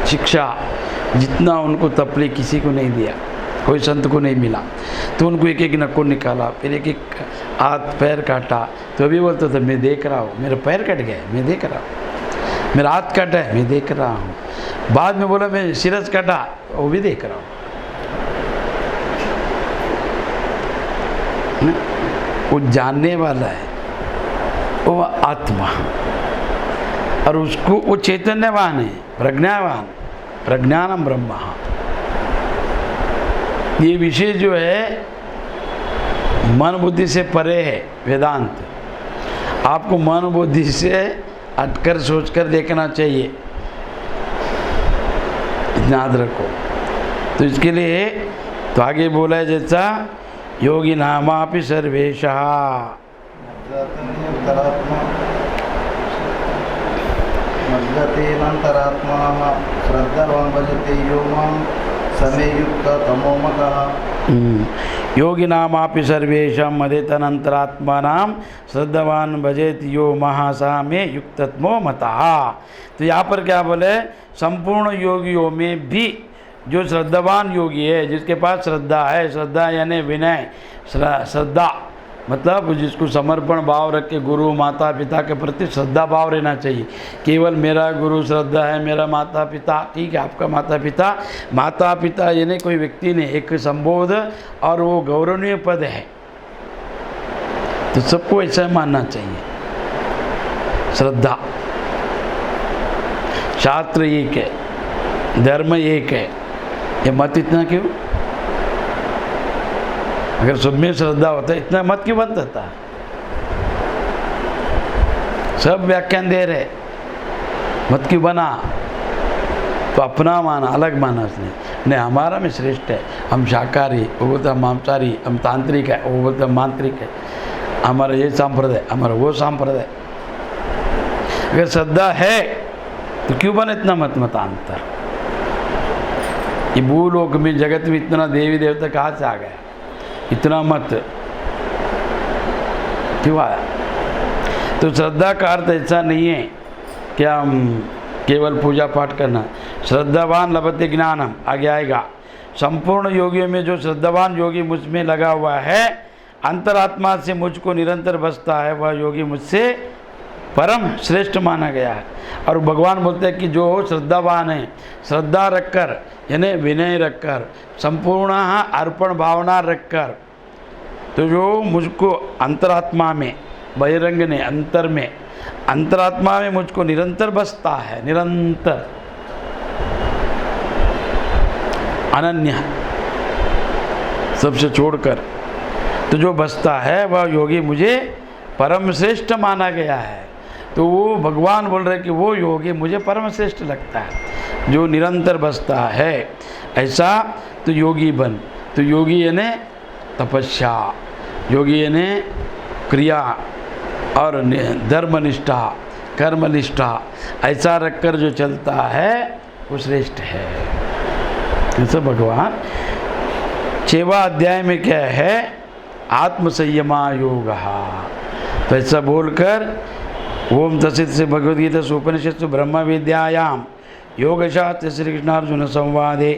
शिक्षा, जितना उनको तपली किसी को नहीं दिया, कोई संत को नहीं मिला। तो उनको एक एक नक्को निकाला, फिर एक एक हाथ पैर काटा। तो अभी बोलता था मैं देख रहा हूँ, मेरा पैर कट गया मैं देख रहा हूँ, मेरा हाथ काटा है मैं देख रहा हूँ। बाद में बोला मैं सिरस काटा, वो भी देख रहा हूँ। वो जानने वाला है, वो आत्मा, और उसको वो चैतन्यवान है, प्रज्ञावान, प्रज्ञानम ब्रह्म। ये विषय जो है मन बुद्धि से परे है वेदांत। आपको मन बुद्धि से हटकर सोचकर देखना चाहिए, याद रखो। तो इसके लिए तो आगे बोला है जैसा योगी नामापि सर्वेशः श्रद्धावान् भजते यो मां समे युक्तः तमो मतः। योगी नामापि सर्वेशं मदेतनंतरात्मानां श्रद्धावान भजेत यो महासा में युक्तत्मो मतः। तो यहाँ पर क्या बोले, संपूर्ण योगियों में भी जो श्रद्धावान योगी है, जिसके पास श्रद्धा है, श्रद्धा यानी विनय, श्रद्धा मतलब जिसको समर्पण भाव रख के गुरु माता पिता के प्रति श्रद्धा भाव रहना चाहिए। केवल मेरा गुरु श्रद्धा है, मेरा माता पिता, ठीक है आपका माता पिता, माता पिता यानी कोई व्यक्ति नहीं, एक संबोध और वो गौरवनीय पद है, तो सबको ऐसा मानना चाहिए। श्रद्धा। शास्त्र एक है, धर्म एक है, ये मत इतना क्यों? अगर सब में श्रद्धा होता है इतना मत क्यों बनता था? सब व्याख्यान दे रहे, मत क्यों बना? तो अपना माना, अलग माना उसने, नहीं हमारा में श्रेष्ठ है, हम शाकाहारी, वो बोलता मांसाहारी, हम तांत्रिक है, वो बोलता मांत्रिक है, हमारा ये सांप्रदाय, हमारा वो सांप्रदाय। अगर श्रद्धा है तो क्यों बने इतना मतांतर? ये भूलोक में जगत में इतना देवी देवता कहाँ से आ गया? इतना मत क्यों आया? तो श्रद्धा का अर्थ ऐसा नहीं है कि हम केवल पूजा पाठ करना। श्रद्धावान लभते ज्ञानम, आगे आएगा। संपूर्ण योगियों में जो श्रद्धावान योगी मुझ में लगा हुआ है, अंतरात्मा से मुझको निरंतर बसता है, वह योगी मुझसे परम श्रेष्ठ माना गया है। और भगवान बोलते हैं कि जो श्रद्धावान है, श्रद्धा रखकर यानी विनय रखकर, संपूर्ण अर्पण भावना रखकर, तो जो मुझको अंतरात्मा में, बहिरंग ने अंतर में, अंतरात्मा में मुझको निरंतर बसता है, निरंतर अनन्य सबसे छोड़कर, तो जो बसता है वह योगी मुझे परम श्रेष्ठ माना गया है। तो वो भगवान बोल रहे कि वो योगी मुझे परम श्रेष्ठ लगता है, जो निरंतर बसता है। ऐसा तो योगी बन। तो योगी यानी तपस्या, योगी यानी क्रिया और धर्मनिष्ठा, कर्मनिष्ठा, ऐसा रखकर जो चलता है वो श्रेष्ठ है। ऐसा भगवान 6वां अध्याय में क्या है? आत्मसंयमा योग। तो ऐसा बोलकर ओम तत्सत से भगवद्गीता उपनिषद ब्रह्म विद्यायाम योगशास्त्र श्री कृष्णार्जुन संवादे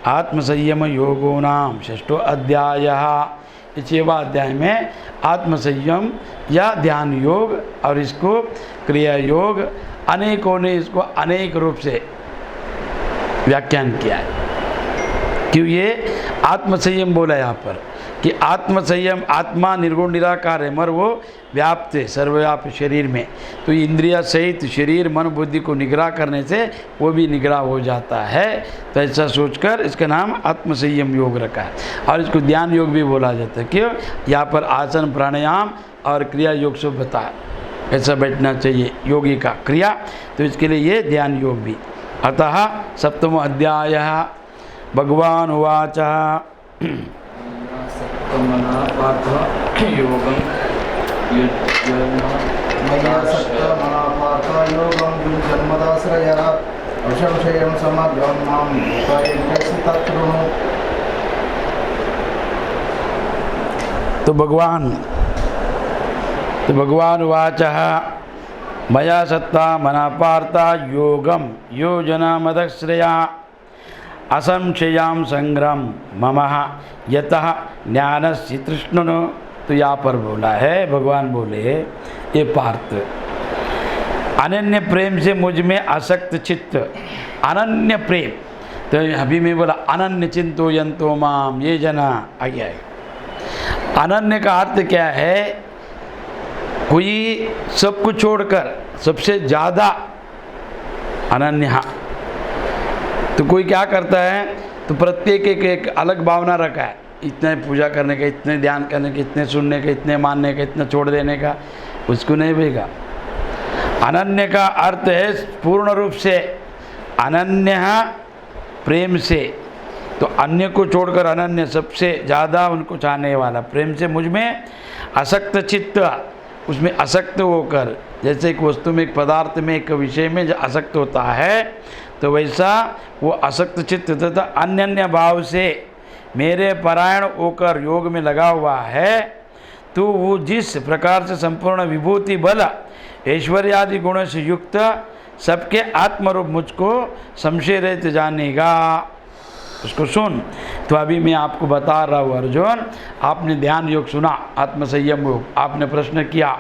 आत्मसंयम योगो नाम 6वां अध्याय। 6वां अध्याय में आत्मसंयम या ध्यान योग और इसको क्रिया योग, अनेकों ने इसको अनेक रूप से व्याख्यान किया है। क्यों ये आत्मसंयम बोला यहाँ पर कि आत्मसंयम, आत्मा निर्गुण निराकार है, मगर वो व्याप्त है सर्वव्यापी शरीर में। तो इंद्रिया सहित शरीर मन बुद्धि को निग्रह करने से वो भी निग्रह हो जाता है। तो ऐसा सोचकर इसका नाम आत्मसंयम योग रखा है। और इसको ध्यान योग भी बोला जाता है। क्यों? यहाँ पर आसन प्राणायाम और क्रिया योग से बताया, ऐसा बैठना चाहिए योगी का क्रिया। तो इसके लिए ये ध्यान योग भी। अतः 7वां अध्याय भगवान उवाच मया सक्तमना पार्थ योगं जन्मदाश्रयः असंशयं समग्रं मां योगायन्ति तत्कृणु। तो भगवान उवाच मया सत्ता मना पार्थ योगम योजना मदश्रया असंशयाम संग्रम मम यतः ज्ञानस्य तृष्णनो। तो यहाँ पर बोला है, भगवान बोले ये पार्थ अनन्य प्रेम से मुझ में आसक्त चित्त, अनन्य प्रेम। तो अभी मैं बोला अनन्य चिंतो यंतो माम ये जना आ गया है। अनन्य का अर्थ क्या है? कोई सब कुछ छोड़कर सबसे ज़्यादा अनन्य। तो कोई क्या करता है? तो प्रत्येक एक अलग भावना रखा है, इतने पूजा करने का, इतने ध्यान करने का, इतने सुनने का, इतने मानने का, इतना छोड़ देने का, उसको नहीं भेगा। अनन्य का अर्थ है पूर्ण रूप से अनन्य प्रेम से। तो अन्य को छोड़कर अनन्य, सबसे ज़्यादा उनको चाहने वाला, प्रेम से मुझ में आसक्त चित्त, उसमें आसक्त होकर, जैसे एक वस्तु में, एक पदार्थ में, एक विषय में जो आसक्त होता है, तो वैसा वो आसक्त चित्त तथा अन्य भाव से मेरे परायण होकर योग में लगा हुआ है। तो वो जिस प्रकार से संपूर्ण विभूति बल ऐश्वर्यादि गुणों से युक्त सबके आत्मरूप मुझको संशय रहित जानेगा, उसको सुन। तो अभी मैं आपको बता रहा हूँ अर्जुन, आपने ध्यान योग सुना, आत्मसंयम योग, आपने प्रश्न किया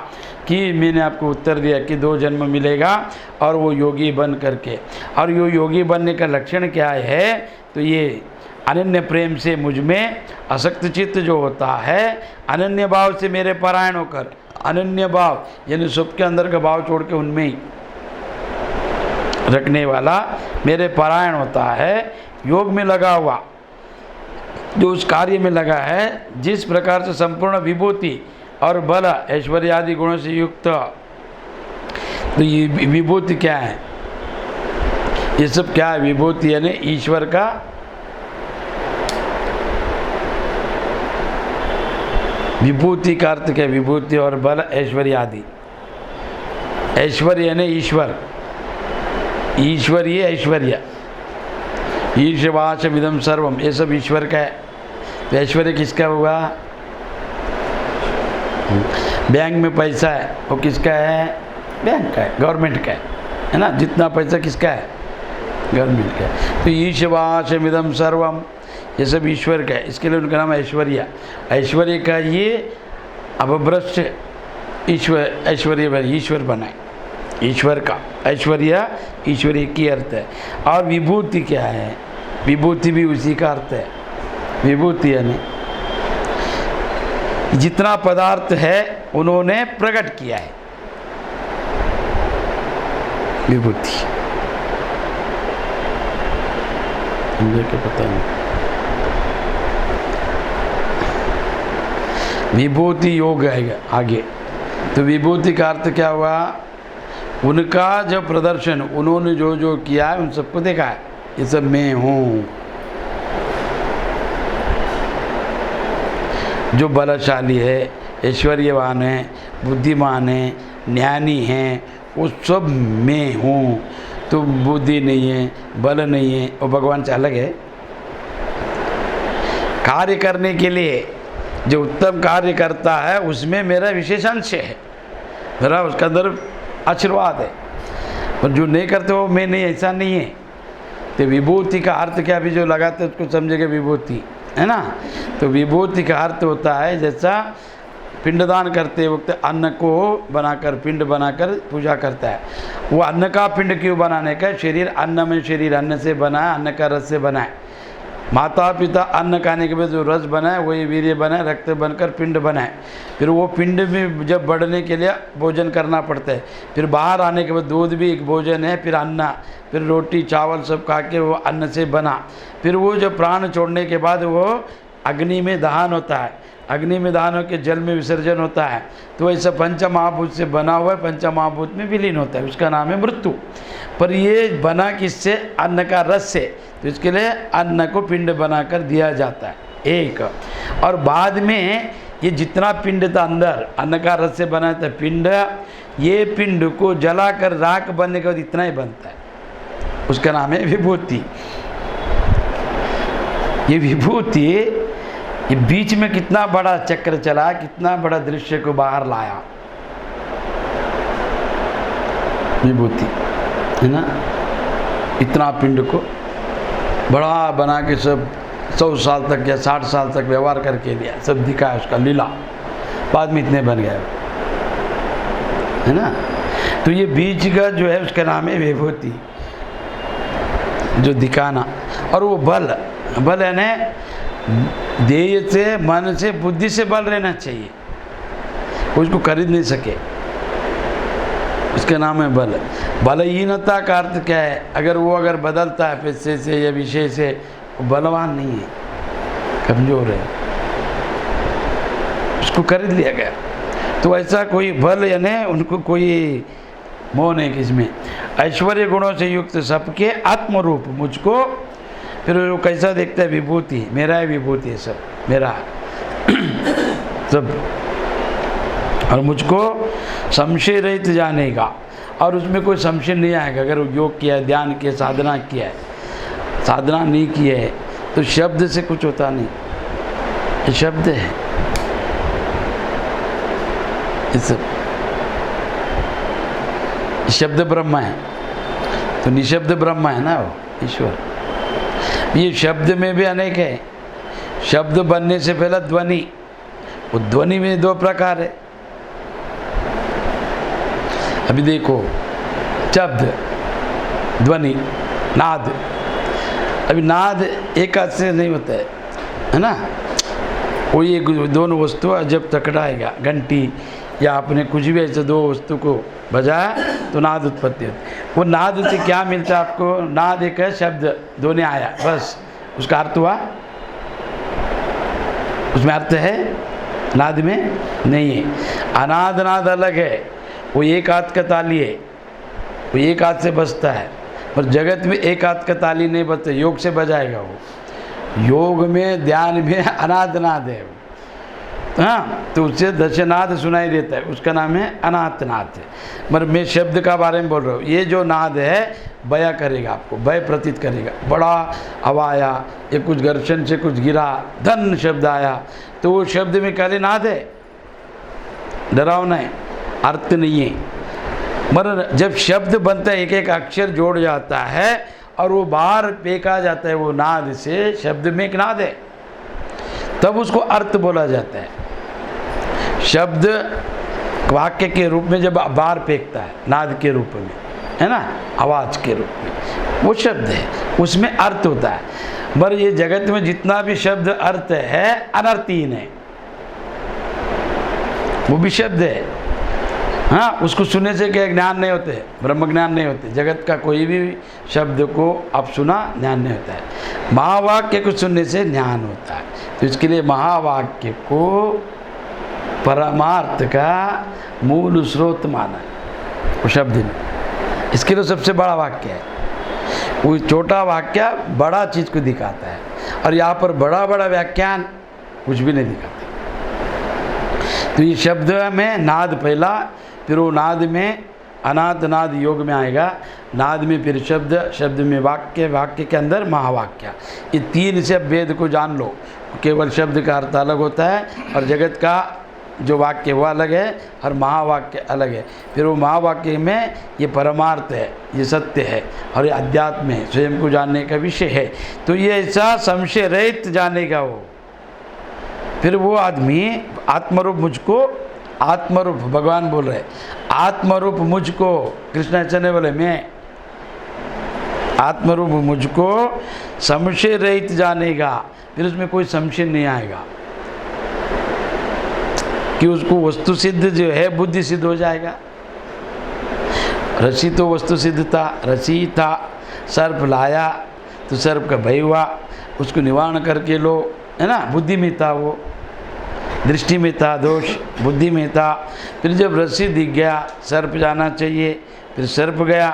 कि मैंने आपको उत्तर दिया कि 2 जन्म मिलेगा और वो योगी बन करके। और यो योगी बनने का लक्षण क्या है? तो ये अनन्य प्रेम से मुझ में असक्त चित्त जो होता है, अनन्य भाव से मेरे परायण होकर, अनन्य भाव यानी सबके अंदर का भाव छोड़ के उनमें ही रखने वाला मेरे परायण होता है, योग में लगा हुआ, जो उस कार्य में लगा है, जिस प्रकार से संपूर्ण विभूति और बल ऐश्वर्य आदि गुणों से युक्त। तो ये विभूति क्या है? ये सब क्या है? विभूति यानी ईश्वर का विभूति का अर्थ क्या? विभूति और बल ऐश्वर्य आदि। ऐश्वर्य यानी ईश्वर, ईश्वरीय ऐश्वर्य, ईशवाच विदम सर्वम, ये सब ईश्वर का है। तो ऐश्वर्य किसका हुआ? बैंक में पैसा है वो किसका है? बैंक का है, गवर्नमेंट का है ना? जितना पैसा किसका है? गवर्नमेंट का है। तो ईशवाच विदम सर्वम, ये सब ईश्वर का है, इसके लिए उनका नाम ऐश्वर्य। ऐश्वर्य का ये अपभ्रष्ट ईश्वर, ऐश्वर्य ईश्वर बनाए, ईश्वर का ऐश्वर्य, ईश्वरीय की अर्थ है। और विभूति क्या है? विभूति भी उसी का अर्थ है। विभूति यानी जितना पदार्थ है उन्होंने प्रकट किया है, विभूति। मुझे क्या पता नहीं। विभूति योग है आगे। तो विभूति का अर्थ क्या हुआ? उनका जो प्रदर्शन, उन्होंने जो जो किया है उन सबको देखा है, ये सब मैं हूँ। जो बलशाली है, ऐश्वर्यवान है, बुद्धिमान है, ज्ञानी है, वो सब मैं हूँ। तो बुद्धि नहीं है, बल नहीं है, वो भगवान से अलग है। कार्य करने के लिए जो उत्तम कार्य करता है उसमें मेरा विशेषांश है, मेरा उसका अंदर आशीर्वाद है। और जो नहीं करते वो मैं नहीं, ऐसा नहीं है। तो विभूति का अर्थ क्या? अभी जो लगाते उसको समझेगा विभूति, है ना? तो विभूति का अर्थ होता है जैसा पिंडदान करते वक्त अन्न को बनाकर, पिंड बनाकर पूजा करता है। वो अन्न का पिंड क्यों बनाने का? शरीर अन्न में, शरीर अन्न से बना है, अन्न का रस से बना है। माता पिता अन्न खाने के बाद जो रस बना है वही वीर्य बना है, रक्त बनकर पिंड बना है। फिर वो पिंड में जब बढ़ने के लिए भोजन करना पड़ता है। फिर बाहर आने के बाद दूध भी एक भोजन है, फिर अन्न, फिर रोटी चावल सब खा के वो अन्न से बना। फिर वो जब प्राण छोड़ने के बाद वो अग्नि में दहन होता है, अग्नि में दहन होकर जल में विसर्जन होता है। तो ऐसा पंचमहाभूत से बना हुआ है, पंचमहाभूत में विलीन होता है, उसका नाम है मृत्यु। पर ये बना किससे? अन्न का रस से। तो इसके लिए अन्न को पिंड बनाकर दिया जाता है एक। और बाद में ये जितना पिंड था अंदर, अन्न का रस से बना था पिंड, ये पिंड को जलाकर राख बनने के बाद इतना ही बनता है, उसका नाम है विभूति। ये विभूति ये बीच में कितना बड़ा चक्र चला, कितना बड़ा दृश्य को बाहर लाया, विभूति, है ना? इतना पिंड को बड़ा बना के सब 100 साल तक या 60 साल तक व्यवहार करके लिया, सब दिखाया उसका लीला, बाद में इतने बन गए, है ना? तो ये बीच का जो है उसका नाम है विभूति, जो दिखाना। और वो बल, बल यानी देह से, मन से, बुद्धि से बल रहना चाहिए, उसको खरीद नहीं सके, उसका नाम है बल। बलहीनता का अर्थ क्या है? अगर बदलता है पैसे से या विषय से, वो बलवान नहीं है, कमजोर है, उसको खरीद लिया गया। तो ऐसा कोई बल यानी उनको कोई मोह नहीं किसमें। ऐश्वर्य गुणों से युक्त सबके आत्मरूप मुझको, फिर वो कैसा देखता है? विभूति, मेरा है विभूति, है सब मेरा सब। और मुझको संशय रहित जानेगा, और उसमें कोई संशय नहीं आएगा। अगर योग किया है, ध्यान किया, साधना किया है, साधना नहीं की है तो शब्द से कुछ होता नहीं, ये शब्द है, इस शब्द ब्रह्म है, तो निशब्द ब्रह्म है ना वो ईश्वर। ये शब्द में भी अनेक है। शब्द बनने से पहले ध्वनि, वो ध्वनि में 2 प्रकार है। अभी देखो, शब्द, ध्वनि, नाद। अभी नाद एक हाथ से नहीं होता है ना। वो ये दोनों वस्तु जब टकराएगा, घंटी या आपने कुछ भी ऐसे दो वस्तु को बजाया तो नाद उत्पत्ति होती। वो नाद से क्या मिलता है आपको? नाद एक है शब्द, दोनों आया, बस उसका अर्थ हुआ, उसमें अर्थ है, नाद में नहीं है। अनाद नाद अलग है, वो एक हाथ का ताली है, वो एक हाथ से बजता है, पर जगत में एक हाथ का ताली नहीं बजता, योग से बजाएगा वो। योग में ध्यान में अनाद नाद है वो, हाँ, तो उससे दशनाद सुनाई देता है, उसका नाम है अनाथ नाद है। मगर मैं शब्द का बारे में बोल रहा हूँ, ये जो नाद है बया करेगा, आपको भय प्रतीत करेगा। बड़ा हवा आया, ये कुछ घर्षण से कुछ गिरा, धन शब्द आया, तो वो शब्द में काले नाद है, डरावना है, अर्थ नहीं है। मगर जब शब्द बनता है, एक एक अक्षर जोड़ जाता है और वो बाहर फेंका जाता है, वो नाद से शब्द में एक नाद है, तब उसको अर्थ बोला जाता है। शब्द वाक्य के रूप में जब बाहर फेंकता है, नाद के रूप में, है ना, आवाज के रूप में, वो शब्द है, उसमें अर्थ होता है। पर ये जगत में जितना भी शब्द अर्थ है, अनर्थहीन है, वो भी शब्द है। हाँ, उसको सुनने से क्या ज्ञान नहीं होते, ब्रह्म ज्ञान नहीं होते। जगत का कोई भी शब्द को आप सुना, ज्ञान नहीं होता है। महावाक्य को सुनने से ज्ञान होता है। तो इसके लिए महावाक्य को परमार्थ का मूल स्रोत माना है वो शब्द में। इसके लिए सबसे बड़ा वाक्य है। वो छोटा वाक्य बड़ा चीज़ को दिखाता है, और यहाँ पर बड़ा बड़ा व्याख्यान कुछ भी नहीं दिखाता। तो ये शब्द में नाद पहला, फिर वो नाद में अनाद नाद योग में आएगा, नाद में फिर शब्द, शब्द में वाक्य, वाक्य के अंदर महावाक्य। ये तीन से वेद को जान लो। केवल शब्द का अर्थ अलग होता है, और जगत का जो वाक्य वो अलग है, और महावाक्य अलग है। फिर वो महावाक्य में ये परमार्थ है, ये सत्य है, और ये अध्यात्म है, स्वयं को जानने का विषय है। तो ये ऐसा संशय रहित जानेगा वो। फिर वो आदमी आत्मरूप मुझको, आत्मरूप भगवान बोल रहे, आत्मरूप मुझको, कृष्ण चने बोले मैं आत्मरूप मुझको संशय रहित जानेगा। फिर उसमें कोई संशय नहीं आएगा कि उसको वस्तु सिद्ध जो है बुद्धि सिद्ध हो जाएगा। रसी तो वस्तु सिद्ध था, रसी था, सर्प लाया तो सर्प का भय हुआ, उसको निवारण करके लो, है ना, बुद्धि में था, वो दृष्टि में था दोष, बुद्धि में था। फिर जब रस्सी दिख गया, सर्प जाना चाहिए, फिर सर्प गया,